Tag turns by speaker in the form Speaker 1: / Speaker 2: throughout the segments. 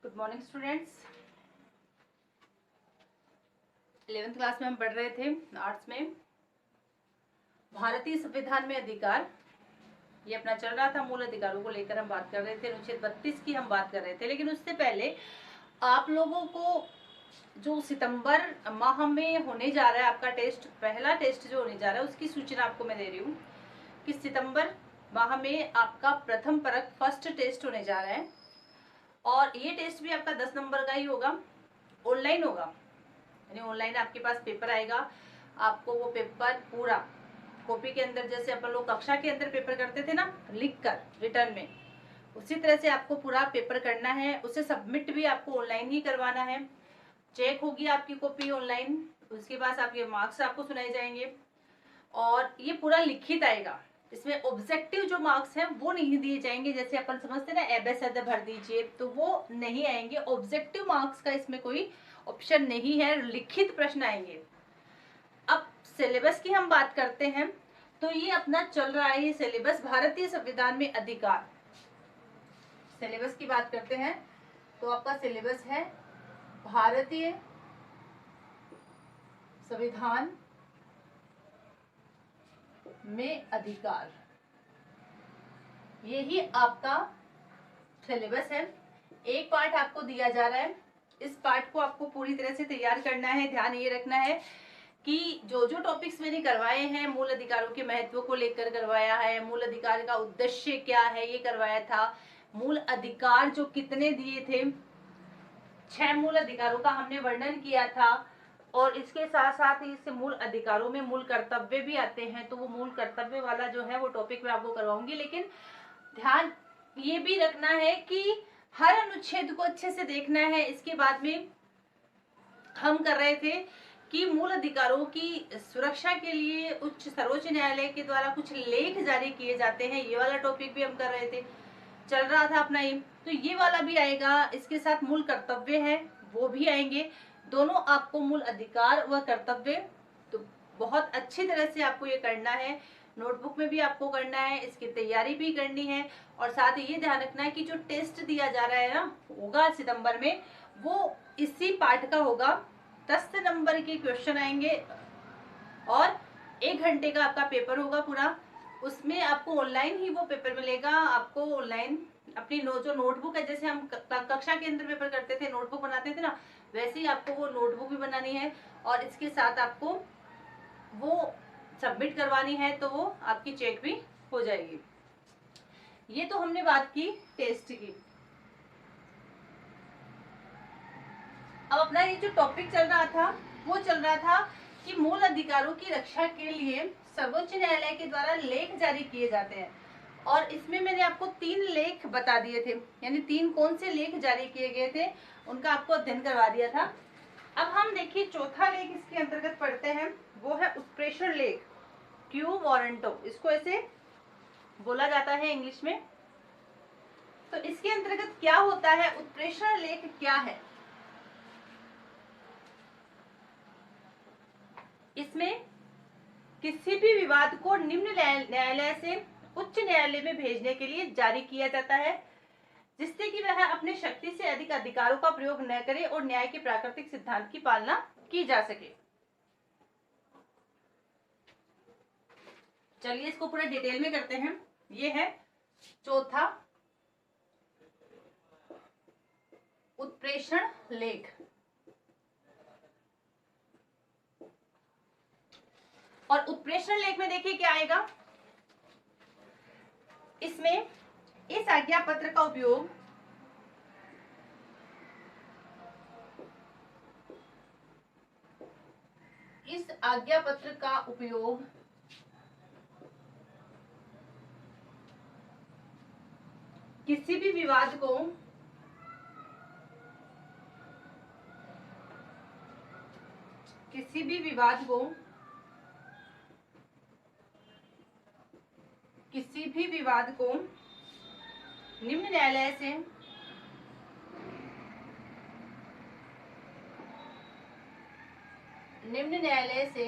Speaker 1: Good morning students. 11th class में हम पढ़ रहे थे आर्ट्स में भारतीय संविधान में अधिकार। ये अपना चल रहा था, मूल अधिकारों को लेकर हम बात कर रहे थे, अनुच्छेद 32 की हम बात कर रहे थे। लेकिन उससे पहले आप लोगों को जो सितंबर माह में होने जा रहा है आपका टेस्ट, पहला टेस्ट जो होने जा रहा है उसकी सूचना आपको मैं दे रही हूँ कि सितंबर माह में आपका प्रथम परख फर्स्ट टेस्ट होने जा रहा है और ये टेस्ट भी आपका 10 नंबर का ही होगा, ऑनलाइन होगा। यानी ऑनलाइन आपके पास पेपर आएगा, आपको वो पेपर पूरा कॉपी के अंदर, जैसे अपन लोग कक्षा के अंदर पेपर करते थे ना लिख कर रिटर्न में, उसी तरह से आपको पूरा पेपर करना है। उसे सबमिट भी आपको ऑनलाइन ही करवाना है। चेक होगी आपकी कॉपी ऑनलाइन, उसके बाद आपके मार्क्स आपको सुनाए जाएंगे और ये पूरा लिखित आएगा। इसमें ऑब्जेक्टिव जो मार्क्स हैं वो नहीं दिए जाएंगे, जैसे अपन समझते ना एबेसद भर दीजिए, तो वो नहीं आएंगे। ऑब्जेक्टिव मार्क्स का इसमें कोई ऑप्शन नहीं है, लिखित प्रश्न आएंगे। अब सिलेबस की हम बात करते हैं तो ये अपना चल रहा है, ये सिलेबस भारतीय संविधान में अधिकार। सिलेबस की बात करते हैं तो आपका सिलेबस है भारतीय संविधान में अधिकार, यही आपका सिलेबस है। एक पार्ट आपको दिया जा रहा है, इस पार्ट को आपको पूरी तरह से तैयार करना है। ध्यान ये रखना है कि जो जो टॉपिक्स मैंने करवाए हैं, मूल अधिकारों के महत्व को लेकर करवाया है, मूल अधिकार का उद्देश्य क्या है ये करवाया था, मूल अधिकार जो कितने दिए थे, 6 मूल अधिकारों का हमने वर्णन किया था। और इसके साथ साथ ही इस मूल अधिकारों में मूल कर्तव्य भी आते हैं, तो वो मूल कर्तव्य वाला जो है वो टॉपिक मैं आपको करवाऊंगी। लेकिन ध्यान ये भी रखना है कि हर अनुच्छेद को अच्छे से देखना है। इसके बाद में हम कर रहे थे कि मूल अधिकारों की सुरक्षा के लिए सर्वोच्च न्यायालय के द्वारा कुछ लेख जारी किए जाते हैं, ये वाला टॉपिक भी हम कर रहे थे, चल रहा था अपना ये। तो ये वाला भी आएगा, इसके साथ मूल कर्तव्य है वो भी आएंगे। दोनों आपको मूल अधिकार व कर्तव्य तो बहुत अच्छी तरह से आपको ये करना है, नोटबुक में भी आपको करना है, इसकी तैयारी भी करनी है। और साथ ही ये ध्यान रखना है कि जो टेस्ट दिया जा रहा है ना होगा सितंबर में, वो इसी पार्ट का होगा। 10 नंबर के क्वेश्चन आएंगे और 1 घंटे का आपका पेपर होगा पूरा। उसमें आपको ऑनलाइन ही वो पेपर मिलेगा। आपको ऑनलाइन अपनी जो नोटबुक है, जैसे हम कक्षा के अंदर पेपर करते थे, नोटबुक बनाते थे ना, वैसे ही आपको वो नोटबुक भी बनानी है और इसके साथ आपको वो सबमिट करवानी है, तो वो आपकी चेक भी हो जाएगी। ये तो हमने बात की टेस्ट की। अब अपना ये जो टॉपिक चल रहा था वो चल रहा था कि मूल अधिकारों की रक्षा के लिए सर्वोच्च न्यायालय के द्वारा लेख जारी किए जाते हैं। और इसमें मैंने आपको 3 लेख बता दिए थे, यानी 3 कौन से लेख जारी किए गए थे उनका आपको अध्ययन करवा दिया था। अब हम देखिए चौथा लेख इसके अंतर्गत पढ़ते हैं, वो है उत्प्रेषण लेख, क्यू वारंटो, इसको ऐसे बोला जाता है इंग्लिश में। तो इसके अंतर्गत क्या होता है, उत्प्रेषण लेख क्या है? इसमें किसी भी विवाद को निम्न न्यायालय से उच्च न्यायालय में भेजने के लिए जारी किया जाता है, जिससे कि वह अपने शक्ति से अधिक अधिकारों का प्रयोग न करे और न्याय के प्राकृतिक सिद्धांत की पालना की जा सके। चलिए इसको पूरा डिटेल में करते हैं। ये है चौथा उत्प्रेषण लेख। और उत्प्रेषण लेख में देखिए क्या आएगा, इसमें इस आज्ञा पत्र का उपयोग किसी भी विवाद को निम्न न्यायालय से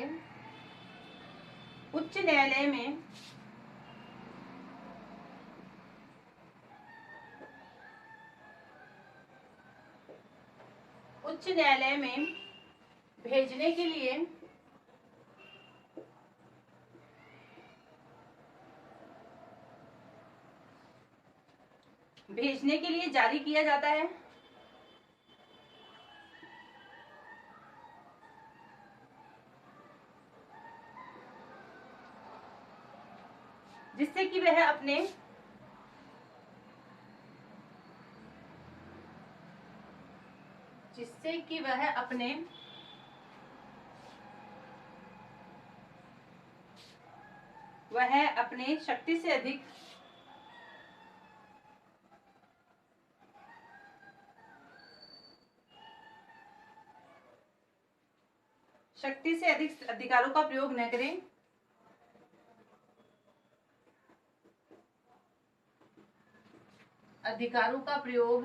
Speaker 1: उच्च न्यायालय में उच्च न्यायालय में भेजने के लिए जारी किया जाता है। जिससे कि वह अपने शक्ति से अधिक अधिकारों का प्रयोग न करें। अधिकारों का प्रयोग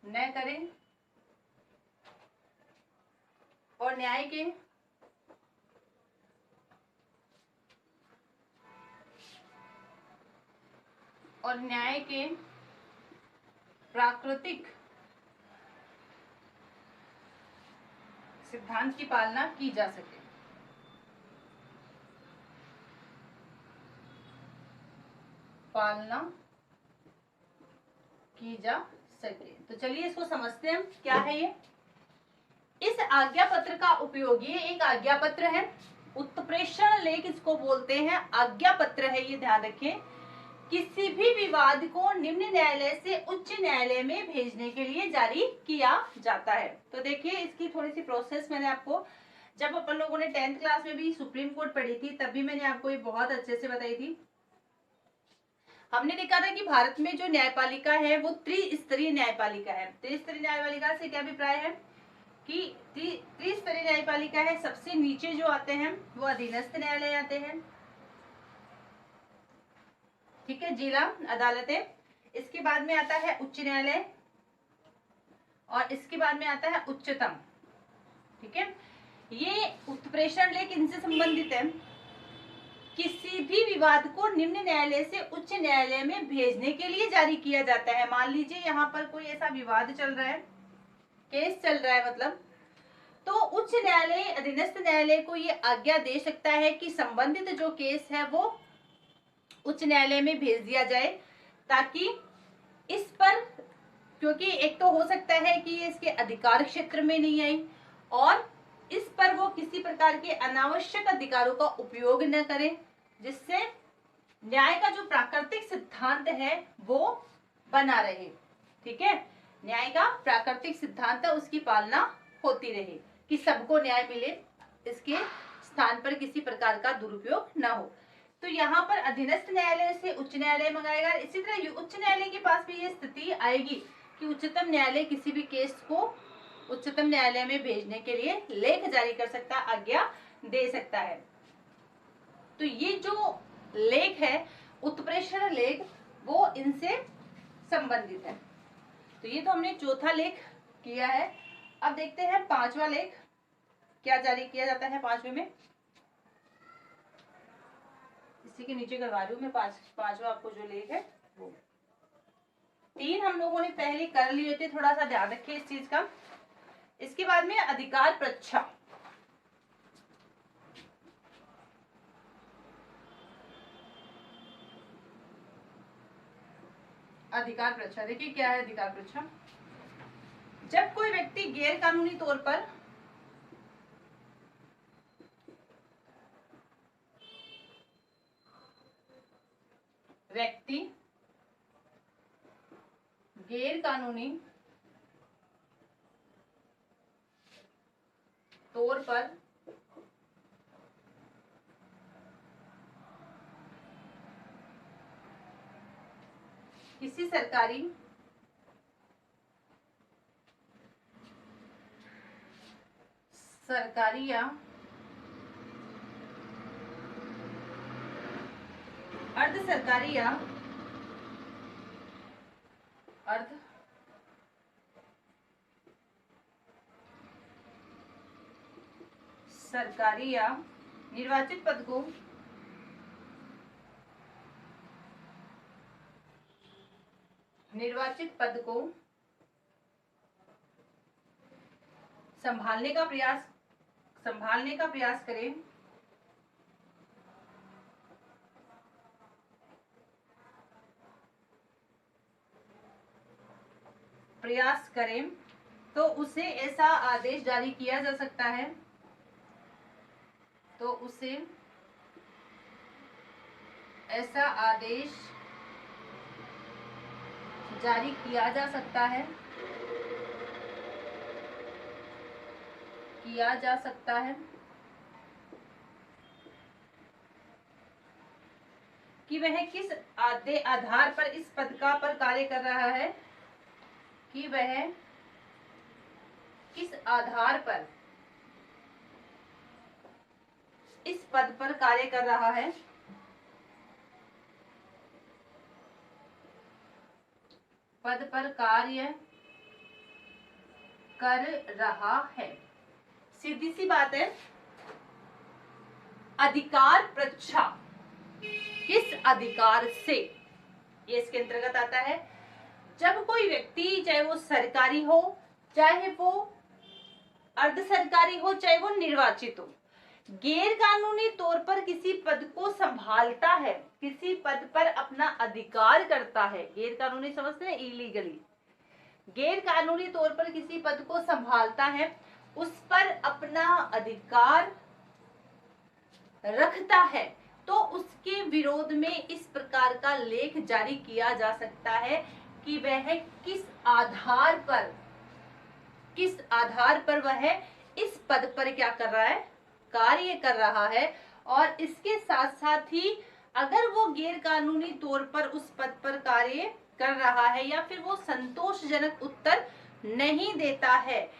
Speaker 1: न करें और न्याय के प्राकृतिक सिद्धांत की पालना की जा सके। तो चलिए इसको समझते हैं, क्या है ये। इस आज्ञा पत्र का उपयोग, ये एक आज्ञा पत्र है, उत्प्रेषण लेख इसको बोलते हैं, आज्ञा पत्र है, ये ध्यान रखें। किसी भी विवाद को निम्न न्यायालय से उच्च न्यायालय में भेजने के लिए जारी किया जाता है। तो देखिए इसकी थोड़ी सी प्रोसेस मैंने आपको, जब अपन लोगों ने 10th क्लास में भी सुप्रीम कोर्ट पढ़ी थी तब भी मैंने आपको ये बहुत अच्छे से बताई थी। हमने देखा था कि भारत में जो न्यायपालिका है वो त्रिस्तरीय न्यायपालिका है। त्रिस्तरीय न्यायपालिका से क्या अभिप्राय है कि त्रिस्तरीय न्यायपालिका है, सबसे नीचे जो आते हैं वो अधीनस्थ न्यायालय आते हैं, ठीक है, जिला अदालतें। इसके बाद में आता है उच्च न्यायालय और इसके बाद में आता है उच्चतम, ठीक है। ये उत्प्रेषण लेख इनसे संबंधित है। किसी भी विवाद को निम्न न्यायालय से उच्च न्यायालय में भेजने के लिए जारी किया जाता है। मान लीजिए यहाँ पर कोई ऐसा विवाद चल रहा है, केस चल रहा है मतलब, तो उच्च न्यायालय अधीनस्थ न्यायालय को ये आज्ञा दे सकता है कि संबंधित जो केस है वो उच्च न्यायालय में भेज दिया जाए, ताकि इस पर, क्योंकि एक तो हो सकता है कि ये इसके अधिकार क्षेत्र में नहीं आई और इस पर वो किसी प्रकार के अनावश्यक अधिकारों का उपयोग न करें, जिससे न्याय का जो प्राकृतिक सिद्धांत है वो बना रहे, ठीक है। न्याय का प्राकृतिक सिद्धांत है उसकी पालना होती रहे, कि सबको न्याय मिले, इसके स्थान पर किसी प्रकार का दुरुपयोग न हो। तो यहाँ पर अधीनस्थ न्यायालय से उच्च न्यायालय मंगाएगा। इसी तरह उच्च न्यायालय के पास भी ये स्थिति आएगी कि उच्चतम न्यायालय किसी भी केस को उच्चतम न्यायालय में भेजने के लिए लेख जारी कर सकता है, आज्ञा दे सकता है। तो ये जो लेख है उत्प्रेषण लेख, वो इनसे संबंधित है। तो ये तो हमने चौथा लेख किया है। अब देखते हैं पांचवा लेख क्या जारी किया जाता है। पांचवे में इसी के नीचे करवा रही हूँ मैं, पांचवा आपको जो लेख है वो। 3 हम लोगों ने पहले कर लिए थे, थोड़ा सा ध्यान रखिए इस चीज का। इसके बाद में अधिकार प्रच्छा। अधिकार प्रच्छा, देखिए क्या है अधिकार प्रच्छा। जब कोई व्यक्ति गैर कानूनी तौर पर गैर कानूनी तौर पर किसी सरकारी या अर्ध सरकारी या अर्ध सरकारी या निर्वाचित पद को संभालने का प्रयास करें। तो उसे ऐसा आदेश जारी किया जा सकता है, तो उसे ऐसा आदेश जारी किया जा सकता है, कि वह किस आधार पर इस पद पर कार्य कर रहा है, कि वह किस आधार पर इस पद पर कार्य कर रहा है, पद पर कार्य कर रहा है। सीधी सी बात है। अधिकार परीक्षा किस अधिकार से, ये इसके अंतर्गत आता है। जब कोई व्यक्ति, चाहे वो सरकारी हो, चाहे वो अर्ध सरकारी हो, चाहे वो निर्वाचित हो, गैर कानूनी तौर पर किसी पद को संभालता है, किसी पद पर अपना अधिकार करता है, गैर कानूनी समझते हैं, इलीगली, गैर कानूनी तौर पर किसी पद को संभालता है, उस पर अपना अधिकार रखता है, तो उसके विरोध में इस प्रकार का लेख जारी किया जा सकता है कि वह किस आधार पर वह इस पद पर क्या कर रहा है, कार्य कर रहा है। और इसके साथ साथ ही अगर वो गैर कानूनी तौर पर उस पद पर कार्य कर रहा है या फिर वो संतोषजनक उत्तर नहीं देता है,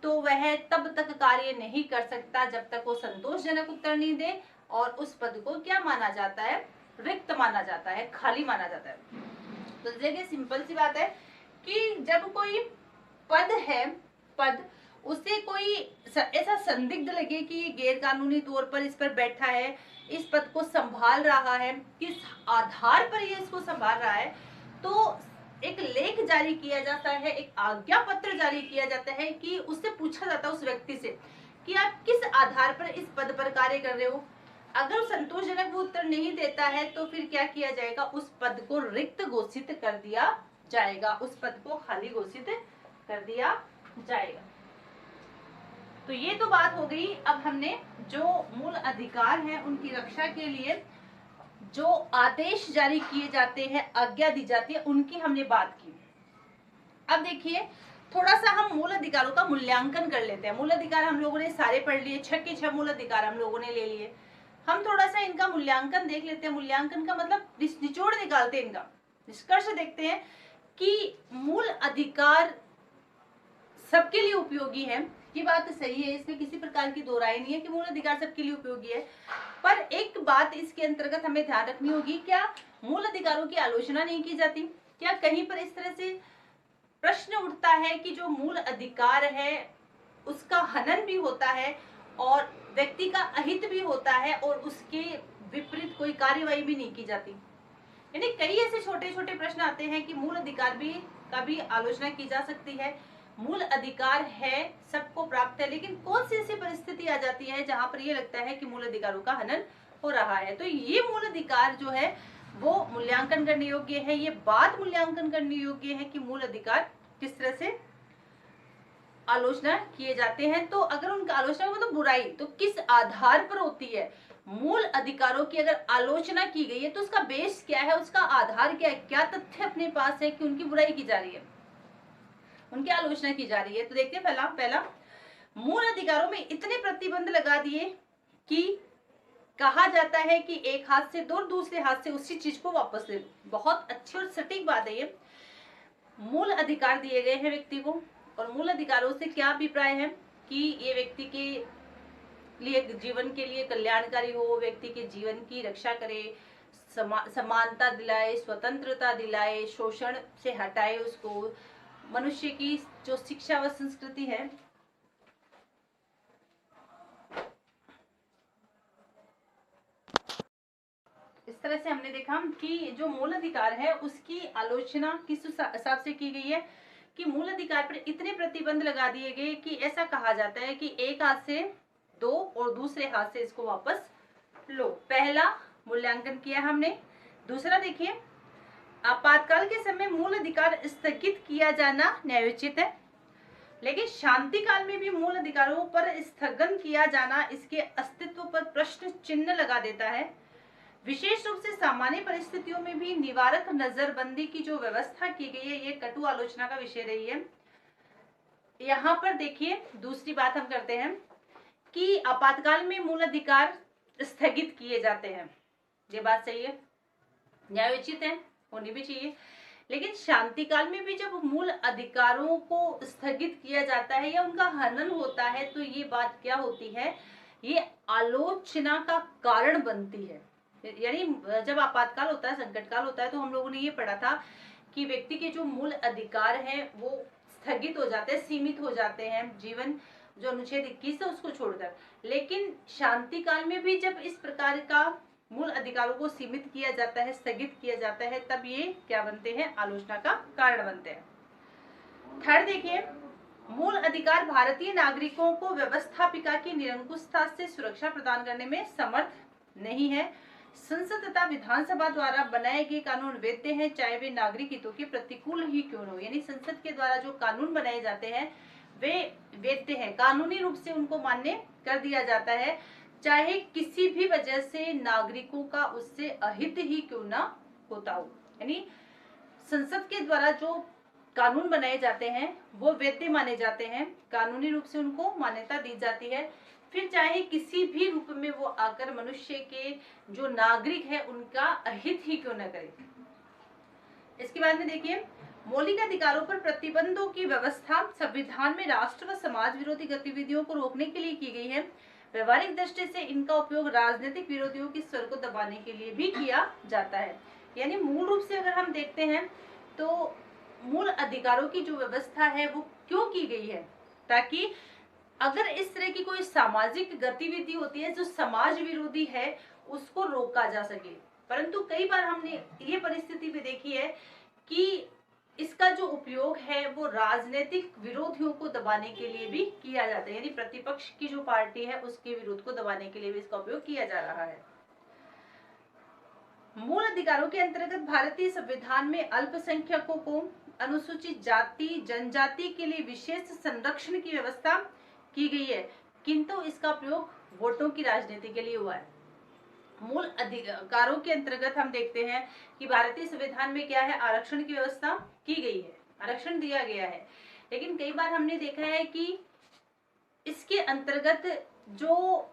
Speaker 1: तो वह तब तक कार्य नहीं कर सकता जब तक वो संतोषजनक उत्तर नहीं दे, और उस पद को क्या माना जाता है, रिक्त माना जाता है, खाली माना जाता है। तो देखिए सिंपल सी बात है कि जब कोई पद है, उसे कोई ऐसा संदिग्ध लगे कि ये गैर कानूनी तौर पर इस पर बैठा है, इस पद को संभाल रहा है, किस आधार पर ये इसको संभाल रहा है, तो एक लेख जारी किया जाता है, एक आज्ञा पत्र जारी किया जाता है कि उससे पूछा जाता है उस व्यक्ति से कि आप किस आधार पर इस पद पर कार्य कर रहे हो। अगर संतोषजनक वो उत्तर नहीं देता है तो फिर क्या किया जाएगा, उस पद को रिक्त घोषित कर दिया जाएगा, उस पद को खाली घोषित कर दिया जाएगा। तो ये तो बात हो गई। अब हमने जो मूल अधिकार हैं उनकी रक्षा के लिए जो आदेश जारी किए जाते हैं, आज्ञा दी जाती है, उनकी हमने बात की। अब देखिए थोड़ा सा हम मूल अधिकारों का मूल्यांकन कर लेते हैं। मूल अधिकार हम लोगों ने सारे पढ़ लिए, 6 के 6 मूल अधिकार हम लोगों ने ले लिए। हम थोड़ा सा इनका मूल्यांकन देख लेते हैं। मूल्यांकन का मतलब निचोड़ निकालते हैं, इनका निष्कर्ष देखते हैं कि मूल अधिकार सबके लिए उपयोगी है। ये बात सही है, इसमें किसी प्रकार की दो राय नहीं है कि मूल अधिकार सबके लिए उपयोगी है। पर एक बात इसके अंतर्गत हमें ध्यान रखनी होगी, क्या मूल अधिकारों की आलोचना नहीं की जाती? क्या कहीं पर इस तरह से प्रश्न उठता है कि जो मूल अधिकार है उसका हनन भी होता है और व्यक्ति का अहित भी होता है और उसके विपरीत कोई कार्यवाही भी नहीं की जाती? यानी कई ऐसे छोटे छोटे प्रश्न आते हैं कि मूल अधिकार भी का भी आलोचना की जा सकती है। मूल अधिकार है, सबको प्राप्त है, लेकिन कौन सी ऐसी परिस्थिति आ जाती है जहां पर ये लगता है कि मूल अधिकारों का हनन हो रहा है। तो ये मूल अधिकार जो है वो मूल्यांकन करने योग्य है। ये बात मूल्यांकन करने योग्य है कि मूल अधिकार किस तरह से आलोचना किए जाते हैं। तो अगर उनका आलोचना मतलब बुराई, तो किस आधार पर होती है? मूल अधिकारों की अगर आलोचना की गई है तो उसका बेस क्या है, उसका आधार क्या है, क्या तथ्य अपने पास है कि उनकी बुराई की जा रही है, उनकी आलोचना की जा रही है। तो देखते हैं पहला मूल अधिकारों में इतने प्रतिबंध लगा दिए कि कहा जाता है कि एक हाथ से दो, दूसरे हाथ से उसी चीज को वापस ले लो। बहुत अच्छी और सटीक बात है ये। मूल अधिकार दिए गए हैं व्यक्ति को, और मूल अधिकारों से क्या अभिप्राय है कि ये व्यक्ति के लिए, जीवन के लिए कल्याणकारी हो, व्यक्ति के जीवन की रक्षा करे, समानता दिलाए, स्वतंत्रता दिलाए, शोषण से हटाए उसको, मनुष्य की जो शिक्षा व संस्कृति है इस तरह से हमने देखा कि जो मूल अधिकार है उसकी आलोचना किस हिसाब से की गई है कि मूल अधिकार पर इतने प्रतिबंध लगा दिए गए कि ऐसा कहा जाता है कि एक हाथ से दो और दूसरे हाथ से इसको वापस लो। पहला मूल्यांकन किया हमने। दूसरा देखिए, आपातकाल के समय मूल अधिकार स्थगित किया जाना न्यायोचित है, लेकिन शांति काल में भी मूल अधिकारों पर स्थगन किया जाना इसके अस्तित्व पर प्रश्न चिन्ह लगा देता है। विशेष रूप से सामान्य परिस्थितियों में भी निवारक नजरबंदी की जो व्यवस्था की गई है, ये कटु आलोचना का विषय रही है। यहाँ पर देखिए, दूसरी बात हम करते हैं कि आपातकाल में मूल अधिकार स्थगित किए जाते हैं, ये बात सही है, न्यायोचित है, होनी भी चाहिए। लेकिन शांति काल में भी जब मूल अधिकारों को स्थगित किया जाता है या उनका हनन होता है, तो ये बात क्या होती है, ये आलोचना का कारण बनती है। यानी जब आपातकाल होता है, संकट काल होता है, तो हम लोगों ने ये पढ़ा था कि व्यक्ति के जो मूल अधिकार हैं वो स्थगित हो जाते हैं, सीमित हो जाते हैं, जीवन जो अनुच्छेद 21 है उसको छोड़कर। लेकिन शांति काल में भी जब इस प्रकार का मूल अधिकारों को सीमित किया जाता है, स्थगित किया जाता है, तब ये क्या बनते हैं, आलोचना का कारण बनते हैं। थर्ड देखिए, मूल अधिकार भारतीय नागरिकों को व्यवस्थापिका की निरंकुशता से सुरक्षा प्रदान करने में समर्थ नहीं है। संसद तथा विधानसभा द्वारा बनाए गए कानून वैध हैं, चाहे वे नागरिक हितों के प्रतिकूल ही क्यों न हो। यानी संसद के द्वारा जो कानून बनाए जाते हैं वे वैध हैं, कानूनी रूप से उनको मान्य कर दिया जाता है, चाहे किसी भी वजह से नागरिकों का उससे अहित ही क्यों ना होता हो। यानी संसद के द्वारा जो कानून बनाए जाते हैं वो वैध माने जाते हैं, कानूनी रूप से उनको मान्यता दी जाती है, फिर चाहे किसी भी रूप में वो आकर मनुष्य के जो नागरिक है उनका अहित ही क्यों न करे। इसके बाद में देखिए, मौलिक अधिकारों पर प्रतिबंधों की व्यवस्था संविधान में राष्ट्र व समाज विरोधी गतिविधियों को रोकने के लिए की गई है। व्यवहारिक दृष्टि से इनका उपयोग राजनीतिक विरोधियों की स्वर को दबाने के लिए भी किया जाता है। यानी मूल रूप से अगर हम देखते हैं तो मूल अधिकारों की जो व्यवस्था है वो क्यों की गई है, ताकि अगर इस तरह की कोई सामाजिक गतिविधि होती है जो समाज विरोधी है उसको रोका जा सके। परंतु कई बार हमने ये परिस्थिति भी देखी है कि इसका जो उपयोग है वो राजनीतिक विरोधियों को दबाने के लिए भी किया जाता है, यानी प्रतिपक्ष की जो पार्टी है उसके विरोध को दबाने के लिए भी इसका उपयोग किया जा रहा है। मूल अधिकारों के अंतर्गत भारतीय संविधान में अल्पसंख्यकों को, अनुसूचित जाति जनजाति के लिए विशेष संरक्षण की व्यवस्था की गई है, किंतु इसका उपयोग वोटों की राजनीति के लिए हुआ है। मूल अधिकारों के अंतर्गत हम देखते हैं कि भारतीय संविधान में क्या है, आरक्षण की व्यवस्था की गई है, आरक्षण दिया गया है, लेकिन कई बार हमने देखा है कि इसके अंतर्गत जो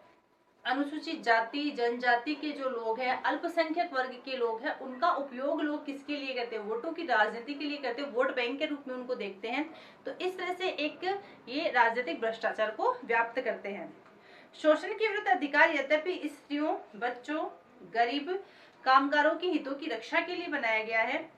Speaker 1: अनुसूचित जाति जनजाति के जो लोग हैं, अल्पसंख्यक वर्ग के लोग हैं, उनका उपयोग लोग किसके लिए करते हैं, वोटों की राजनीति के लिए करते हैं, वोट बैंक के रूप में उनको देखते हैं। तो इस तरह से एक ये राजनीतिक भ्रष्टाचार को व्याप्त करते हैं। शोषण के विरुद्ध अधिकार यद्यपि स्त्रियों, बच्चों, गरीब कामगारों के हितों की रक्षा के लिए बनाया गया है,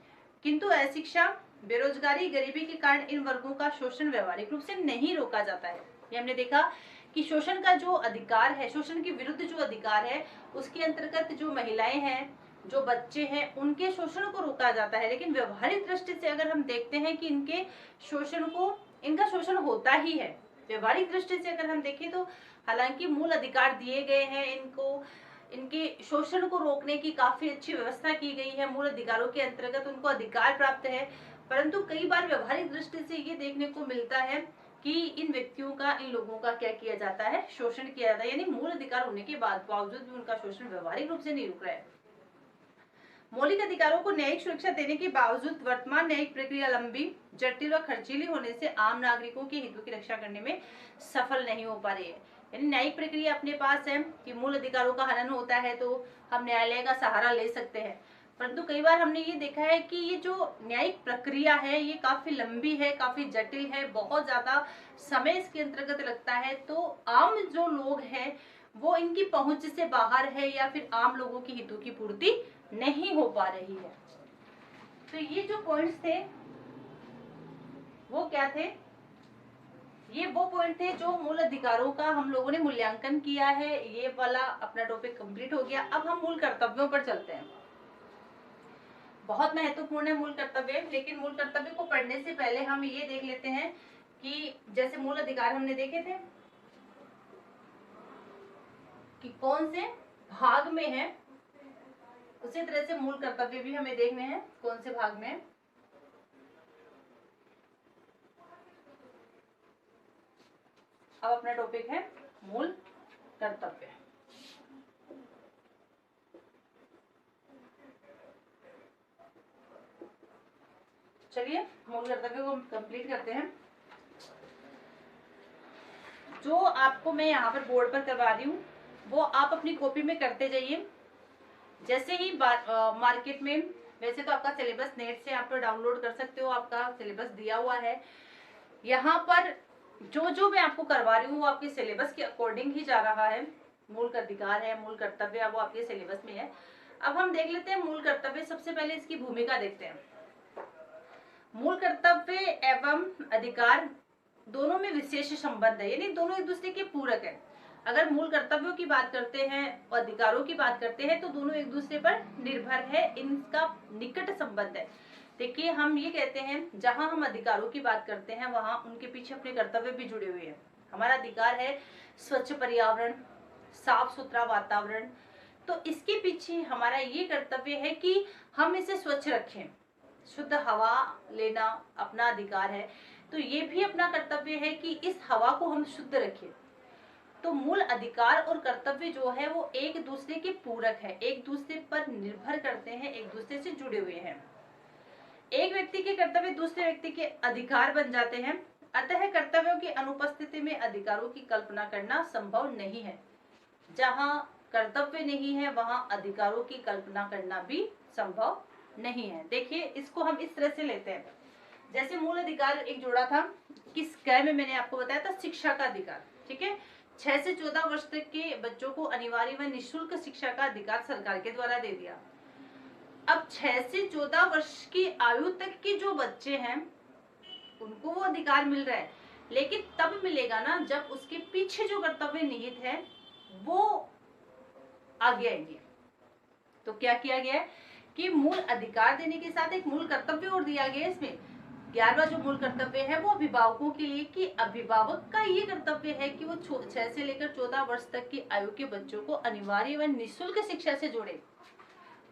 Speaker 1: किंतु अशिक्षा, बेरोजगारी, गरीबी के कारण इन वर्गों का शोषण व्यवहारिक रूप से नहीं रोका जाता है। ये हमने देखा कि शोषण का जो अधिकार है, शोषण के विरुद्ध जो अधिकार है, उसके अंतर्गत जो महिलाएं हैं, जो बच्चे हैं, उनके शोषण को रोका जाता है। लेकिन व्यवहारिक दृष्टि से अगर हम देखते हैं कि इनका शोषण होता ही है, व्यवहारिक दृष्टि से अगर हम देखें तो हालांकि मूल अधिकार दिए गए हैं, इनके शोषण को रोकने की काफी अच्छी व्यवस्था की गई है, मूल अधिकारों के अंतर्गत उनको अधिकार प्राप्त है, परंतु कई बार व्यवहारिक दृष्टि से ये देखने को मिलता है कि इन व्यक्तियों का, इन लोगों का क्या किया जाता है, शोषण किया जाता है। यानी मूल अधिकार होने के बावजूद भी उनका शोषण व्यवहारिक रूप से नहीं रुक रहा है। मौलिक अधिकारों को न्यायिक सुरक्षा देने के बावजूद वर्तमान न्यायिक प्रक्रिया लंबी, जटिल और खर्चीली होने से आम नागरिकों के हितों की रक्षा करने में सफल नहीं हो पा रही है। यानी न्यायिक प्रक्रिया अपने पास है कि मूल अधिकारों का हनन होता है तो हम न्यायालय का सहारा ले सकते हैं, परंतु कई बार हमने ये देखा है कि ये जो न्यायिक प्रक्रिया है ये काफी लंबी है, काफी जटिल है, बहुत ज्यादा समय इसके अंतर्गत लगता है, तो आम जो लोग हैं वो इनकी पहुंच से बाहर है या फिर आम लोगों की हितों की पूर्ति नहीं हो पा रही है। तो ये जो पॉइंट्स थे वो क्या थे, ये वो पॉइंट थे जो मूल अधिकारों का हम लोगों ने मूल्यांकन किया है। ये वाला अपना टॉपिक कंप्लीट हो गया। अब हम मूल कर्तव्यों पर चलते हैं। बहुत महत्वपूर्ण है मूल कर्तव्य। लेकिन मूल कर्तव्य को पढ़ने से पहले हम ये देख लेते हैं कि जैसे मूल अधिकार हमने देखे थे कि कौन से भाग में है, उसी तरह से मूल कर्तव्य भी हमें देखने हैं कौन से भाग में है। अब अपना टॉपिक है मूल कर्तव्य। चलिए मूल कर्तव्य को कंप्लीट करते हैं। जो आपको मैं यहाँ पर बोर्ड पर करवा रही हूँ वो आप अपनी कॉपी में करते जाइए। जैसे ही मार्केट में, वैसे तो आपका सिलेबस नेट से आप डाउनलोड कर सकते हो, आपका सिलेबस दिया हुआ है। यहाँ पर जो जो मैं आपको करवा रही हूँ वो आपके सिलेबस के अकॉर्डिंग ही जा रहा है। मूल अधिकार है, मूल कर्तव्य, वो आपके सिलेबस में है। अब हम देख लेते हैं मूल कर्तव्य। सबसे पहले इसकी भूमिका देखते हैं। मूल कर्तव्य एवं अधिकार दोनों में विशेष संबंध है, यानी दोनों एक दूसरे के पूरक है। अगर मूल कर्तव्यों की बात करते हैं और अधिकारों की बात करते हैं तो दोनों एक दूसरे पर निर्भर है, इनका निकट संबंध है। देखिए हम ये कहते हैं जहां हम अधिकारों की बात करते हैं वहां उनके पीछे अपने कर्तव्य भी जुड़े हुए हैं। हमारा अधिकार है स्वच्छ पर्यावरण, साफ सुथरा वातावरण, तो इसके पीछे हमारा ये कर्तव्य है कि हम इसे स्वच्छ रखें। शुद्ध हवा लेना अपना अधिकार है, तो ये भी अपना कर्तव्य है कि इस हवा को हम शुद्ध रखें। तो मूल अधिकार और कर्तव्य जो है वो एक दूसरे के पूरक है, एक दूसरे पर निर्भर करते हैं, एक दूसरे से जुड़े हुए हैं। एक व्यक्ति के कर्तव्य दूसरे व्यक्ति के अधिकार बन जाते हैं, अतः कर्तव्यों की अनुपस्थिति में अधिकारों की कल्पना करना संभव नहीं है। जहां कर्तव्य नहीं है वहां अधिकारों की कल्पना करना भी संभव नहीं है। देखिए इसको हम इस तरह से लेते हैं, जैसे मूल अधिकार एक जोड़ा था, किस क में मैंने आपको बताया था शिक्षा का अधिकार, ठीक है। 6 से 14 वर्ष तक के बच्चों को अनिवार्य व निःशुल्क शिक्षा का अधिकार सरकार के द्वारा दे दिया। अब 6 से 14 वर्ष की आयु तक के जो बच्चे हैं उनको वो अधिकार मिल रहा है, लेकिन तब मिलेगा ना जब उसके पीछे जो कर्तव्य निहित है वो आगे आएंगे। तो क्या किया गया है कि मूल अधिकार देने के साथ एक मूल कर्तव्य और दिया गया है। इसमें 11वां जो मूल कर्तव्य है वो अभिभावकों के लिए, कि अभिभावक का ये कर्तव्य है कि वो 6 से लेकर 14 वर्ष तक की आयु के बच्चों को अनिवार्य व निःशुल्क शिक्षा से जोड़े।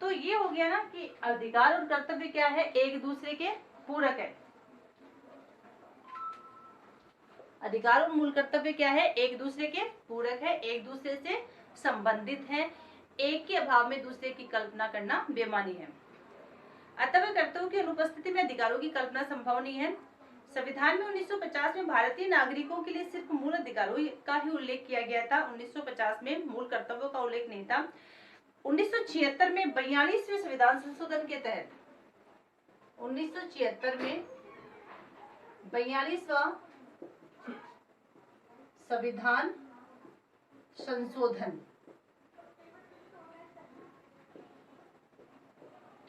Speaker 1: तो ये हो गया ना कि अधिकार और कर्तव्य क्या है, एक दूसरे के पूरक है। अधिकार और मूल कर्तव्य क्या है, एक दूसरे के पूरक है, एक दूसरे से संबंधित है, एक के अभाव में दूसरे की कल्पना करना बेमानी है। अतः कर्तव्यों की अनुपस्थिति में अधिकारों की कल्पना संभव नहीं है। संविधान में 1950 में भारतीय नागरिकों के लिए सिर्फ मूल अधिकारों का ही उल्लेख किया गया था। 1950 में मूल कर्तव्यों का उल्लेख नहीं था। 1976 में 42वें संविधान संशोधन के तहत 1976 में 42वां संविधान संशोधन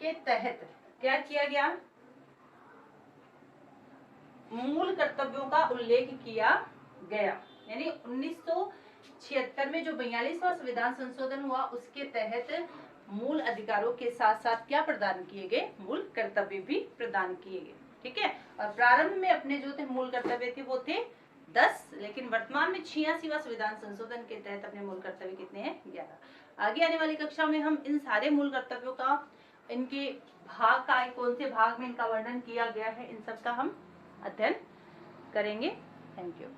Speaker 1: के तहत क्या किया गया, मूल कर्तव्यों का उल्लेख किया गया। यानी 1976 में जो 42वां संविधान संशोधन हुआ उसके तहत मूल अधिकारों के साथ साथ क्या प्रदान किए गए, मूल कर्तव्य भी प्रदान किए गए, ठीक है। और प्रारंभ में अपने जो थे मूल कर्तव्य थे वो थे 10, लेकिन वर्तमान में 86वां संविधान संशोधन के तहत अपने मूल कर्तव्य कितने हैं, 11। आगे आने वाली कक्षा में हम इन सारे मूल कर्तव्यों का, इनके भाग का, कौन से भाग में इनका वर्णन किया गया है, इन सब का हम अध्ययन करेंगे। Thank you.